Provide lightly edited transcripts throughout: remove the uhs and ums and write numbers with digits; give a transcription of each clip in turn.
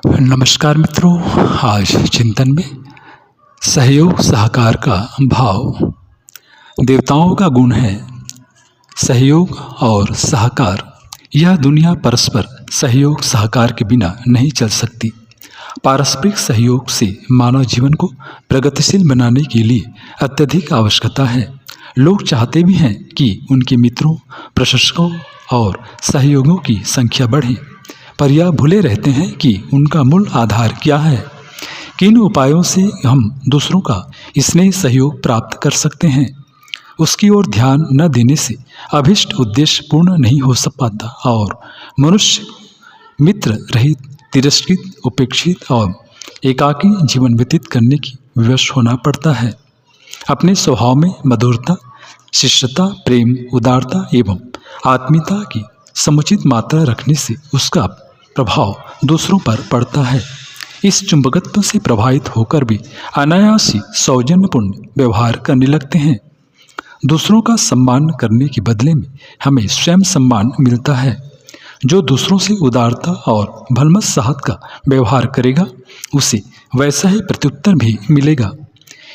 नमस्कार मित्रों, आज चिंतन में सहयोग सहकार का भाव। देवताओं का गुण है सहयोग और सहकार। यह दुनिया परस्पर सहयोग सहकार के बिना नहीं चल सकती। पारस्परिक सहयोग से मानव जीवन को प्रगतिशील बनाने के लिए अत्यधिक आवश्यकता है। लोग चाहते भी हैं कि उनके मित्रों, प्रशंसकों और सहयोगियों की संख्या बढ़े, पर यह भूले रहते हैं कि उनका मूल आधार क्या है। किन उपायों से हम दूसरों का स्नेह सहयोग प्राप्त कर सकते हैं, उसकी ओर ध्यान न देने से अभिष्ट उद्देश्य पूर्ण नहीं हो पाता और मनुष्य मित्र रहित, तिरस्कृत, उपेक्षित और एकाकी जीवन व्यतीत करने की विवश होना पड़ता है। अपने स्वभाव में मधुरता, शिष्टता, प्रेम, उदारता एवं आत्मीयता की समुचित मात्रा रखने से उसका प्रभाव दूसरों पर पड़ता है। इस चुंबकत्व से प्रभावित होकर भी अनायास ही सौजन्यपूर्ण व्यवहार करने लगते हैं। दूसरों का सम्मान करने के बदले में हमें स्वयं सम्मान मिलता है। जो दूसरों से उदारता और भलमत साहत का व्यवहार करेगा, उसे वैसा ही प्रत्युत्तर भी मिलेगा।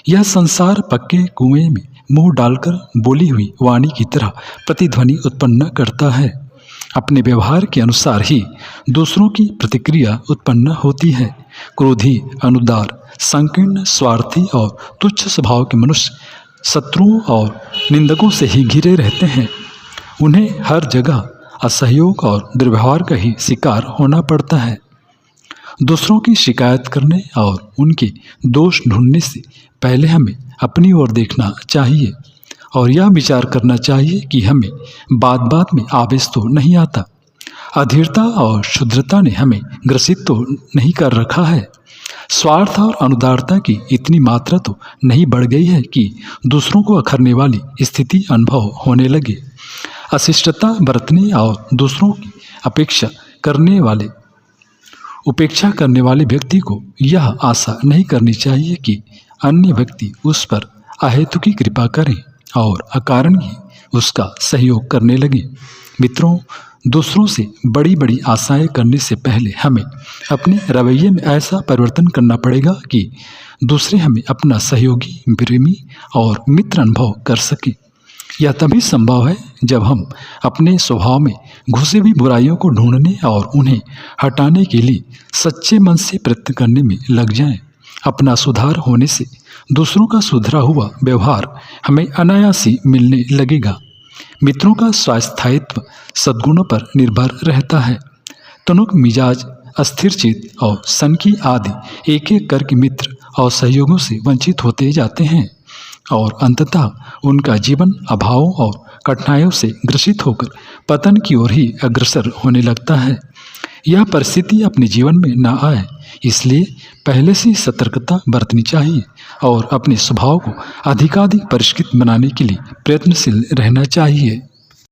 यह संसार पक्के कुएं में मुंह डालकर बोली हुई वाणी की तरह प्रतिध्वनि उत्पन्न करता है। अपने व्यवहार के अनुसार ही दूसरों की प्रतिक्रिया उत्पन्न होती है। क्रोधी, अनुदार, संकीर्ण, स्वार्थी और तुच्छ स्वभाव के मनुष्य शत्रुओं और निंदकों से ही घिरे रहते हैं। उन्हें हर जगह असहयोग और दुर्व्यवहार का ही शिकार होना पड़ता है। दूसरों की शिकायत करने और उनके दोष ढूंढने से पहले हमें अपनी ओर देखना चाहिए और यह विचार करना चाहिए कि हमें बात बात में आवेश तो नहीं आता। अधीरता और शुद्रता ने हमें ग्रसित तो नहीं कर रखा है। स्वार्थ और अनुदारता की इतनी मात्रा तो नहीं बढ़ गई है कि दूसरों को अखरने वाली स्थिति अनुभव होने लगे। अशिष्टता बरतने और दूसरों की उपेक्षा करने वाले व्यक्ति को यह आशा नहीं करनी चाहिए कि अन्य व्यक्ति उस पर अहेतुकी कृपा करें और अकारण ही उसका सहयोग करने लगे। मित्रों, दूसरों से बड़ी बड़ी आशाएं करने से पहले हमें अपने रवैये में ऐसा परिवर्तन करना पड़ेगा कि दूसरे हमें अपना सहयोगी, प्रेमी और मित्र अनुभव कर सके। यह तभी संभव है जब हम अपने स्वभाव में घुसी हुई बुराइयों को ढूंढने और उन्हें हटाने के लिए सच्चे मन से प्रयत्न करने में लग जाएं। अपना सुधार होने से दूसरों का सुधरा हुआ व्यवहार हमें अनायास ही मिलने लगेगा। मित्रों का स्वास्थायित्व सद्गुणों पर निर्भर रहता है। तनुक मिजाज, अस्थिर चित्त और सनकी आदि एक एक करके मित्र और सहयोगों से वंचित होते जाते हैं और अंततः उनका जीवन अभावों और कठिनाइयों से ग्रसित होकर पतन की ओर ही अग्रसर होने लगता है। यह परिस्थिति अपने जीवन में न आए, इसलिए पहले से सतर्कता बरतनी चाहिए और अपने स्वभाव को अधिकाधिक परिष्कृत बनाने के लिए प्रयत्नशील रहना चाहिए।